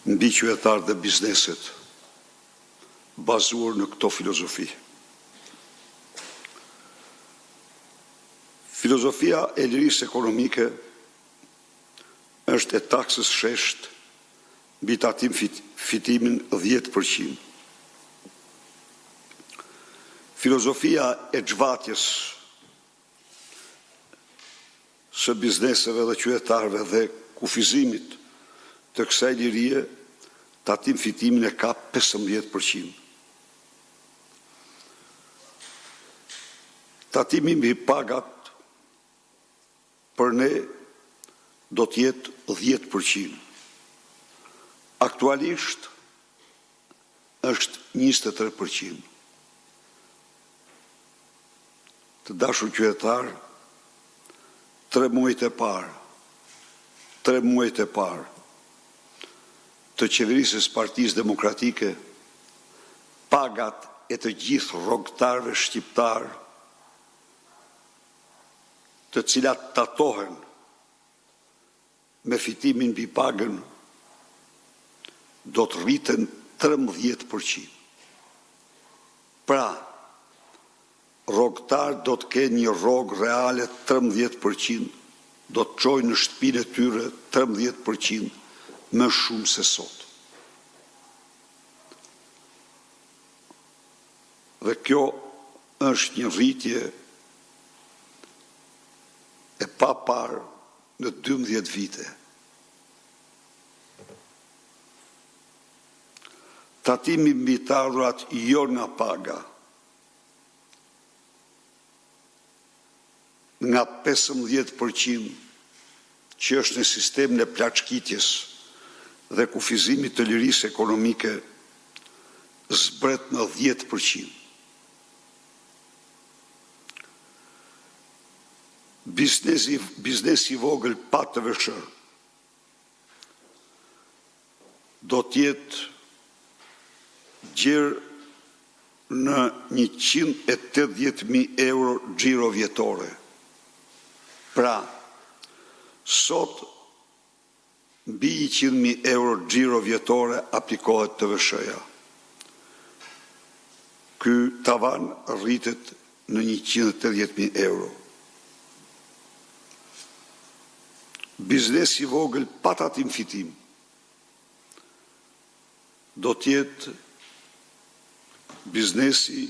mbi qytetarët dhe bizneset, bazuar në këto filozofi. Filozofia e lirisë ekonomike është e taksës shesht mbi tatim fitimin 10%. Filozofia e xhvatjes së bizneseve dhe qytetarëve dhe kufizimit të kësaj lirie, tatim fitimin e ka 15%. Tatimi mbi pagat për ne do të jetë 10%. Aktualisht është 23%. Të dashur qytetar, 3 muajt e parë të qeverisës Partisë Demokratike, pagat e të gjithë rrogtarëve shqiptar, të cilat tatohen me fitimin mbi pagën, do të rriten 13%. Pra, rrogtar do të kenë një rrogë reale 13%, do të çojnë në shtëpinë e tyre 13% më shumë se sot. Dhe kjo është një rritje e pa parë në 12 vite. Tatimi mbi të ardhurat jo nga paga, nga 15% që është në sistemin e plaçkitjes dhe kufizimit të lirisë ekonomike, zbret në 10%. Biznesi i vogël pa të vëshër do t'jetë gjerë në 180.000 euro xhiro vjetore. Pra, sot mbi 100.000 euro xhiro vjetore aplikohet të vëshëja. Ky tavan rritet në 180.000 euro. Biznesi i vogël pa tatim fitim do t'jetë biznesi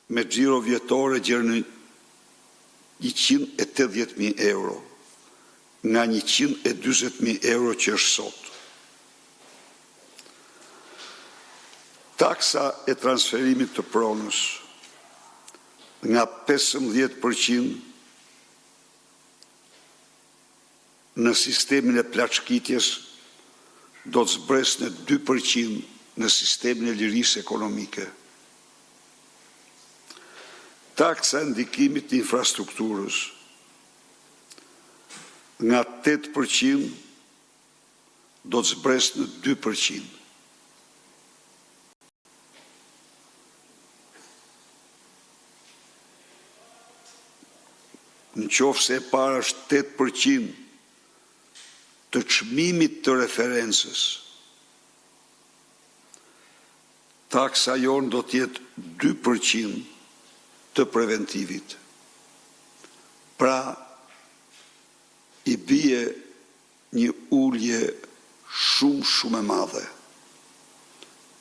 me xhiro vjetore gjerë në 180.000 euro, nga 140.000 euro që është sot. Taksa e transferimit të pronës nga 15% në sistemin e plaçkitjes do të zbres në 2% në sistemin e lirisë ekonomike. Taksa e ndikimit të infrastrukturës nga 8% do të zbres në 2%. Në qoftë se e para është 8% të çmimit të referencës, taksa jonë do të jetë 2% të preventivit. Pra, i bie një ulje shumë e madhe.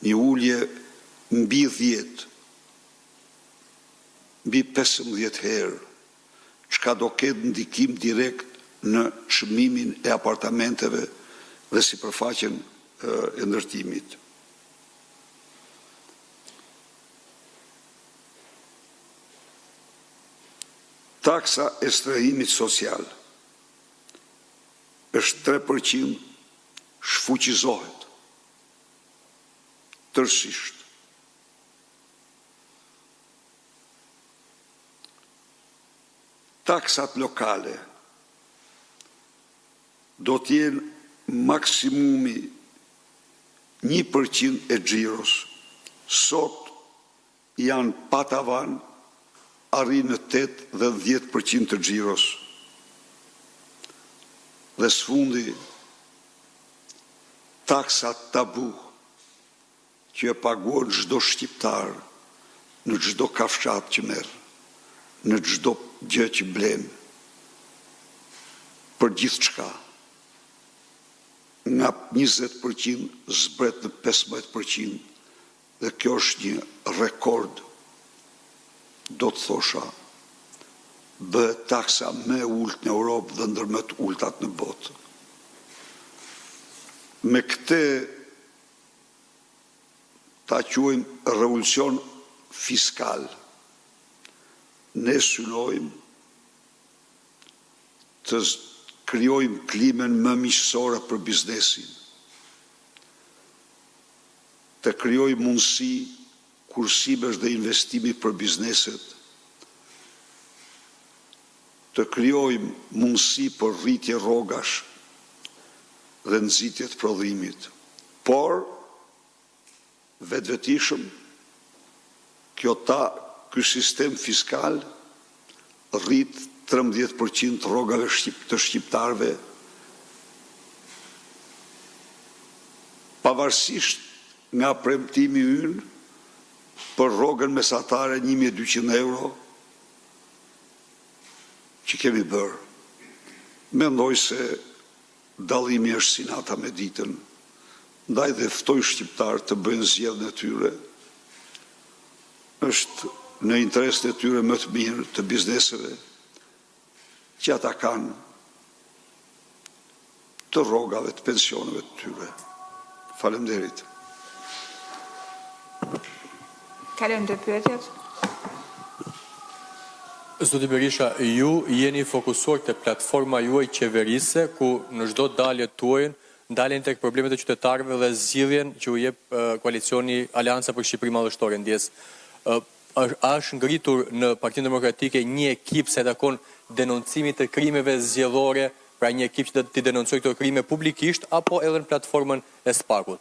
Një ulje mbi 10, mbi 15 herë, çka do ketë ndikim direkt në çmimin e apartamenteve dhe sipërfaqen e ndërtimit. Taksa e strehimit social është 3%, shfuqizohet tërësisht. Taksat lokale do t'jenë maksimumi 1% e xhiros. Sot janë pa tavan, arrin në 8 dhe 10% të xhiros. Dhe sfundi taksa tabu që e paguon çdo shqiptar në çdo kafshat që merr, në çdo gjë që blen, për gjithçka. Nga 20% zbret në 15%, dhe kjo është një rekord, do të thosha, bëhet taksa më e ulët në Europë dhe ndër më të ultat në botë. Me këtë ta quajmë revolucion fiskal, ne synojmë të krijojmë klimën më miqësore për biznesin, të krijojmë mundësi kursimesh dhe investimi për bizneset, të krijojmë mundësi për rritje rrogash dhe nxitje të prodhimit. Por vetvetishëm ky sistem fiskal rrit 13% rrogave të shqiptarëve, pavarësisht nga premtimi ynë për rrogën mesatare 1200 euro që kemi bërë. Mendoj se dallimi është si nata me ditën, ndaj dhe ftoj shqiptarë të bëjnë zgjedhjen e tyre. Është në interes të tyre më të mirë të bizneseve që ata kanë të rrogave të pensioneve të tyre. Faleminderit. Kalojmë te pyetjet. Zoti Berisha, ju jeni fokusuar te platforma juaj qeverise, ku në çdo dalje tuaj ndalen tek problemet e qytetarëve dhe zgjidhjen që u jep koalicioni Aleanca për Shqipëri Madhështore ndjes. Është ngritur në Partinë Demokratike një ekip se takon denoncimit të krimeve zgjedhore, pra një ekip që të denoncojë këto krime publikisht, apo edhe në platformën e SPAK-ut?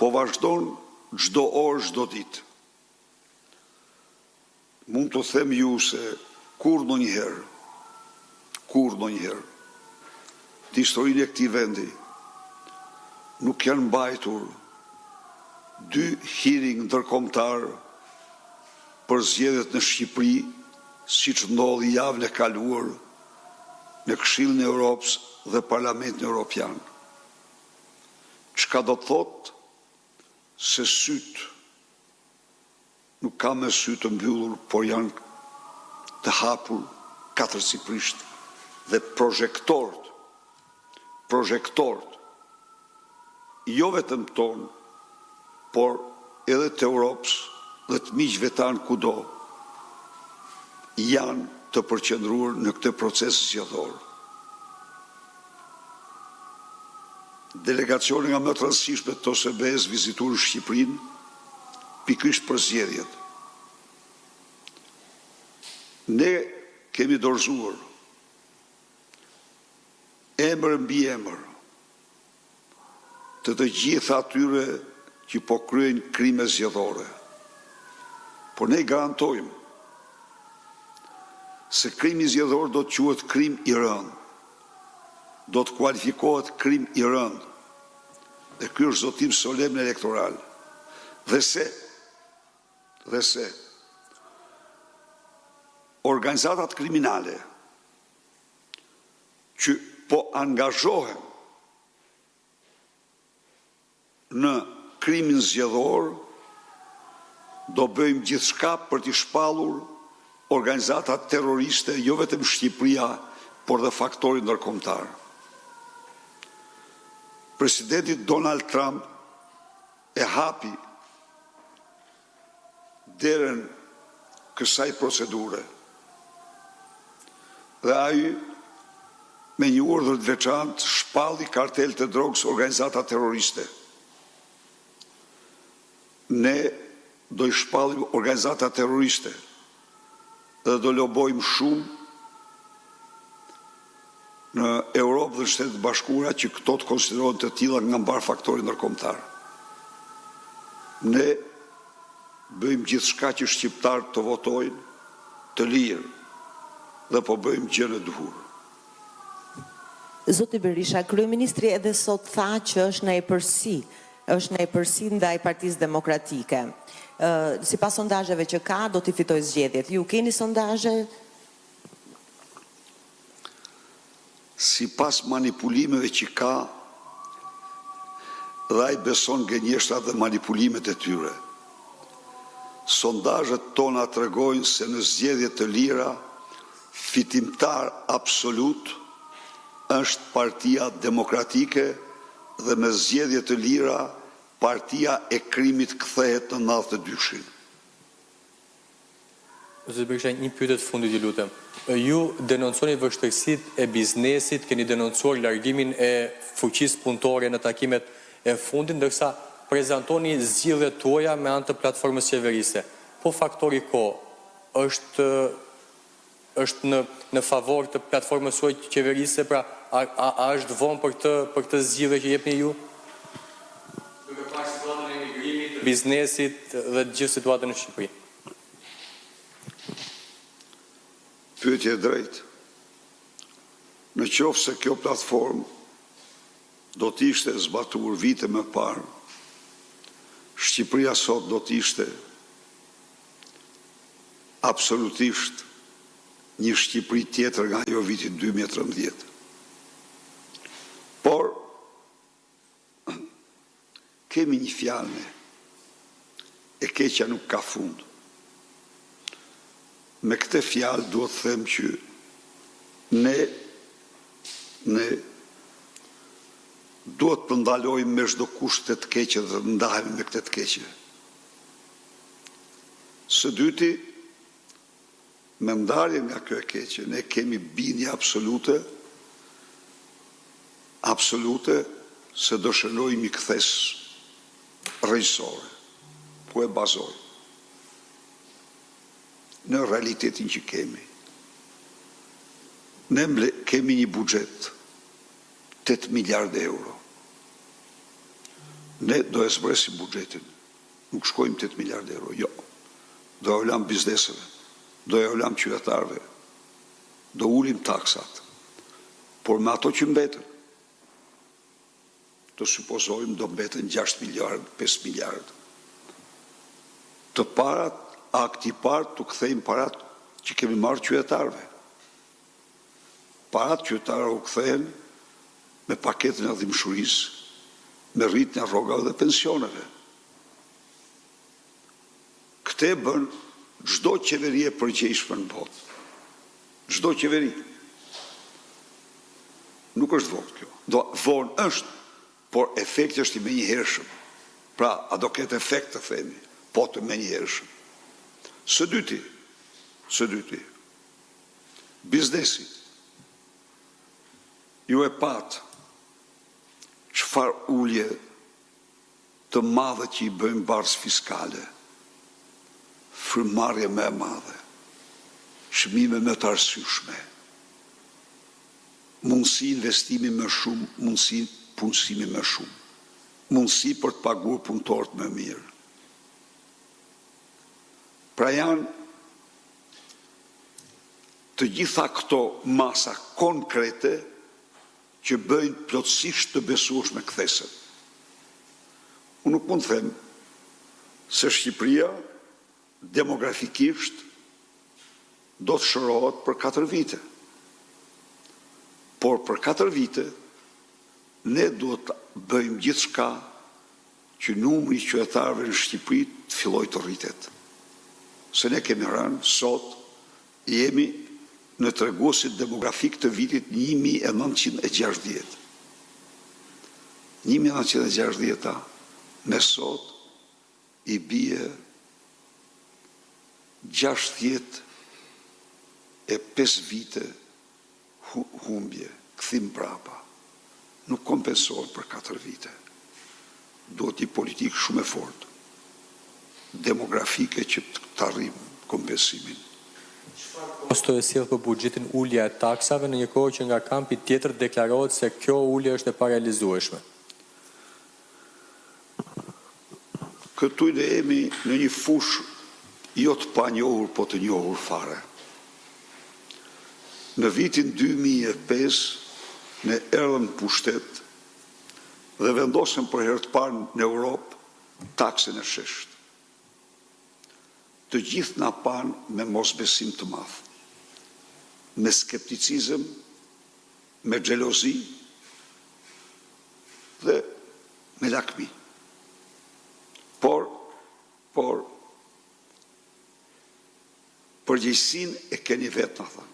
Po vazhdon çdo orë, çdo ditë. Mund të them ju se kur ndonjëherë, në historinë e këtij vendi nuk janë mbajtur 2 hearing ndërkombëtar për zgjedhjet në Shqipëri, siç ndodhi javën e kaluar në Këshillin e Europës dhe Parlamentin Evropian. Çka do të thotë se sytë nuk ka me sytë të mbyllur, por janë të hapur katërcipërisht dhe projektorët, jo vetëm tonë, por edhe të Europës dhe të miqve tanë kudo, janë të përqendruar në këtë proces zgjedhor. Delegacioni nga më të rëndësishme të OSBE-s vizituar Shqipërinë pikërisht për zgjedhjet. Ne kemi dorëzuar emër mbi emër të gjithë atyre që po kryejnë krime zgjedhore. Por ne garantojmë se krimi zgjedhor do të quhet krim i rënd, do të kualifikohet krim i rënd, dhe ky është zotim solemn elektoral. Dhe se organizatat kriminale që po angazhohen në krimin zgjedhor, do bëjmë gjithçka për t'i shpallur organizatat terroriste, jo vetëm Shqipëria, por dhe faktorit ndërkombëtar. Presidenti Donald Trump e hapi derën kësaj procedure. Dhe ai me një urdhër të veçantë shpalli kartel të drogës, organizata terroriste. Ne do i shpallim organizata terroriste dhe do lobojmë shumë në Europë dhe Shtetet e Bashkuara që këto të konsiderohen të tilla nga mbar faktori ndërkombëtar. Ne bëjmë gjithçka që shqiptarët të votojnë të lirë dhe po bëjmë gjën e duhur. Zoti Berisha, kryeministri edhe sot tha që është në epërsi ndaj Partisë Demokratike. Sipas sondazheve që ka, do t'i fitojë zgjedhjet. Ju keni sondazhe? Sipas manipulimeve që ka, dhe ai beson gënjeshtrat dhe manipulimet e tyre. Sondazhet tona tregojnë se në zgjedhje të lira fitimtar absolut është Partia Demokratike dhe me zgjedhje të lira Partia e Krimit kthehet në 92-shin. Zoti Berisha, një pyetje të fundit, ju lutem. Ju denonconi vështirësitë e biznesit, keni denoncuar largimin e fuqisë punëtore në takimet e fundit, ndërsa prezantoni zgjidhjet tuaja me anë të platformës qeverise. Po faktori kohë është në favor të platformës suaj qeverise, pra a është vonë për këtë zgjidhje që jepni ju? Duke parë situatën e emigrimit, biznesit dhe gjithë situatën në Shqipëri. Pyetje e drejtë. Në qoftë se kjo platformë do të ishte zbatuar vite më parë, Shqipëria sot do të ishte absolutisht një Shqipëri tjetër nga ajo viti 2013. Por kemi një fjalë, e keqja nuk ka fund. Me këtë fjalë duhet të them që ne duhet të ndalojmë me çdo kusht të keqe dhe të ndahemi me këtë të keqe. Së dyti, me ndarje nga kjo e keqe, ne kemi bindje absolute se do shënojmë një kthes rregjësore, ku e bazoj në realitetin që kemi. Ne kemi një buxhet 8 miliardë euro. Ne do e zbresim buxhetin. Nuk shkojmë 8 miliardë euro, jo. Do e ulam bizneseve, do e ulam qytetarëve, do ulim taksat. Por me ato që mbetën, të supozojmë do mbetën 6 miliardë, 5 miliardë. Të parat, akti partë të kthejmë parat që kemi marrë qytetarëve. Parat qytetarëve u kthejnë me paketën e dhimbshurisë, me rritjen e rrogave dhe pensioneve. Këtë bën çdo qeveri e përgjegjshme në botë. Çdo qeveri. Nuk është vonë kjo. Vonë është, por efekti është i menjëhershëm. Pra, a do ketë efekt të themi, po të menjëhershëm. Së dyti, biznesi. Ju e patë çfarë ulje të madhe që i bëjmë barsë fiskale, frymëmarrje më e madhe, çmime më të arsyeshme, mundësi investimi më shumë, mundësi punësimi më shumë, mundësi për të paguar punëtorët më mirë. Pra janë të gjitha këto masa konkrete që bëjnë plotësisht të besueshme kthesën. Unë nuk mund të them se Shqipëria demografikisht do të shërohet për 4 vite. Por për 4 vite ne duhet të bëjmë gjithçka që numri i qytetarëve në Shqipëri të fillojë të rritet. Se ne kemi rënë sot, jemi në treguesit demografik të vitit 1960. 1960 me sot i bie 65 vite humbje, këthim brapa, nuk kompensohet për 4 vite. Duhet një politikë shumë e fortë, demografike që të arrim kompensimin. Kosto e sjell për buxhetin ulja e taksave në një kohë që nga kampi tjetër deklarohet se kjo ulje është e parealizueshme. Këtu ne jemi në një fush jo të panjohur, po të njohur fare. Në vitin 2005 ne erdhëm pushtet dhe vendosëm për herë të parë në Europë taksën e shesht. Të gjithë na panë me mosbesim të madh, me skepticizëm, me xhelozi dhe me lakmi. Por përgjegjësinë e keni vetë, na thanë.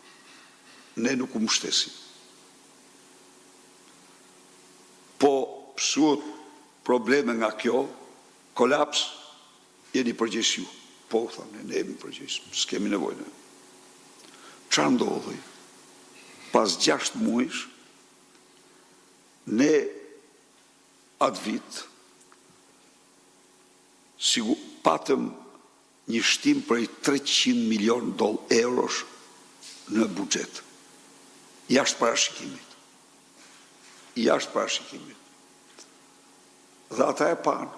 Ne nuk u mbështesim. Po pësuot probleme nga kjo, kolaps, jeni përgjegjësiu. Po, thamë, ne jemi përgjegjës, s'kemi nevojë. Çfarë ndodhi? Pas 6 muajsh, ne atë vit patëm një shtim prej 300 milion eurosh në buxhet. Jashtë parashikimit. Dhe ata e panë,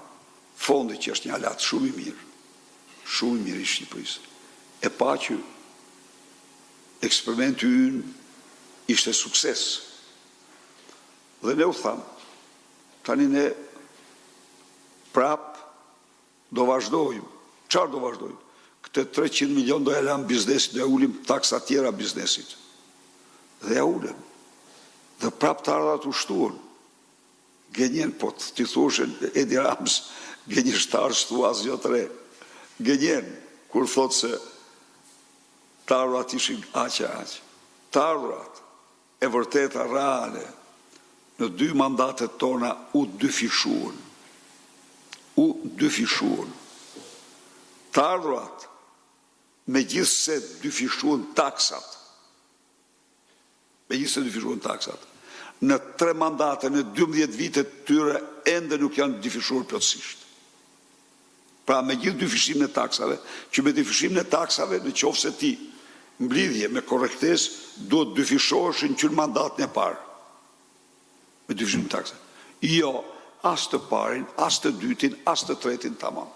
fondi që është një alat shumë i mirë i Shqipërisë, e pa që eksperimenti ynë ishte sukses. Dhe ne u thamë, tani ne prap do vazhdojmë. Çfarë do vazhdojmë? Këtë 300 milion do e lam biznesit, do e ulim taksa tjera biznesit. Dhe ja ulem. Dhe prap të ardhat u shtuan. Gjenjen, po të thoshen Edi Rams, gjenjështar shtu asgjë të re. Gjenjen, kur thot se të ardhat ishin aqe. Të ardhat e vërteta reale në 2 mandatet tona u dyfishuan. Të ardhurat, me gjithë se dyfishuan taksat, në 3 mandate, në 12 vite të tyre, ende nuk janë dyfishuar plotësisht. Pra me gjithë dyfishim në taksave, që me dyfishim në taksave, në qoftë se ti mblidhje me korrektes, duhet dyfishoheshin që në mandatën e parë. Me dyfishim në taksave. Jo, as të parin, as të dytin, as të tretin tamam.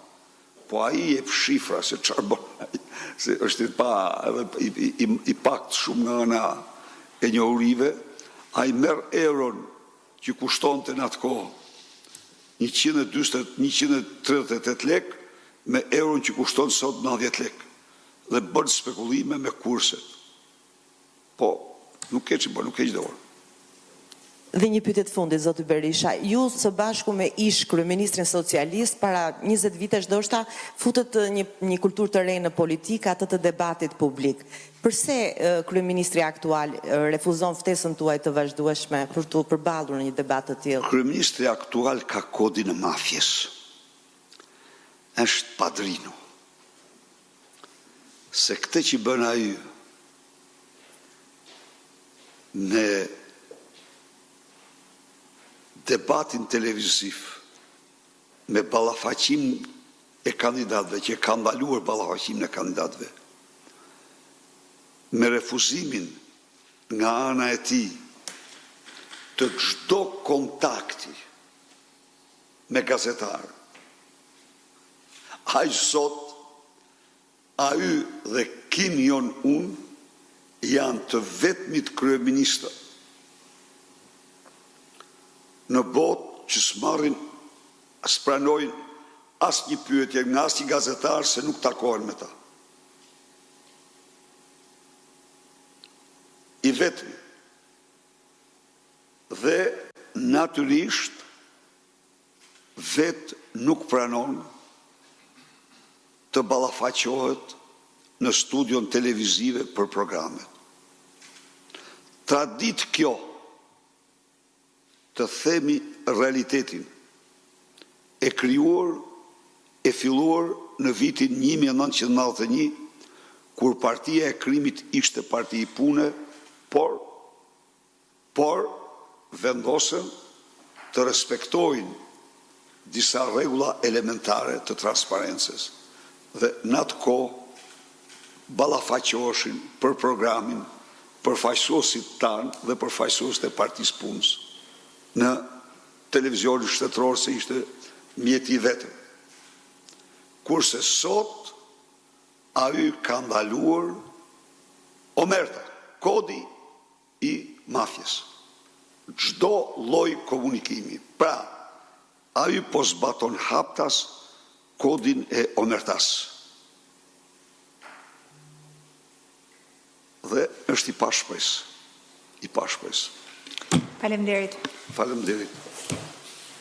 Po a i e shifra se çfarë se është i pakt shumë nga ana e njohurive, a i merr euron që kushtonte në atë kohë 138 lek me euron që kushton sot 90 lek dhe bën spekulime me kurset. Po, nuk keq dorë. Dhe një pyetje të fundit, zoti Berisha, ju së bashku me ish kryeministrin socialist para 20 vitesh ndoshta futet një kulturë të re në politikë, atë të debatit publik. Përse kryeministri aktual refuzon ftesën tuaj të vazhdueshme për të përballur në një debat të tillë? Kryeministri aktual ka kodin e mafjes. Është padrinu. Se këtë që bën ai në debatin televiziv me ballafaqim e kandidatëve, që ka ndaluar ballafaqimin e kandidatëve, me refuzimin nga ana e tij të çdo kontakti me gazetar. Ai sot, ai dhe Kim Jong-un janë të vetmit kryeministër në botë që s'pranojnë as një pyetje nga as një gazetar se nuk takohen me ta. I vetmi. Dhe natyrisht vetë nuk pranon të ballafaqohet në studion televizive për programet. Tradit kjo të themi realitetin, e krijuar, e filluar në vitin 1991 kur partia e krimit ishte parti i pune, por vendosën të respektojnë disa regula elementare të transparencës dhe në atë kohë balafaqoheshin për programin, për faqësuesit tanë dhe për faqësuesit e partisë punës. Në televizionin shtetëror se ishte mjeti i vetëm. Kurse sot ai ka ndaluar omerta, kodi i mafjes. Çdo lloj komunikimi. Pra, ai po zbaton haptas kodin e omertas. Dhe është i pashpres. Faleminderit. Faleminderit.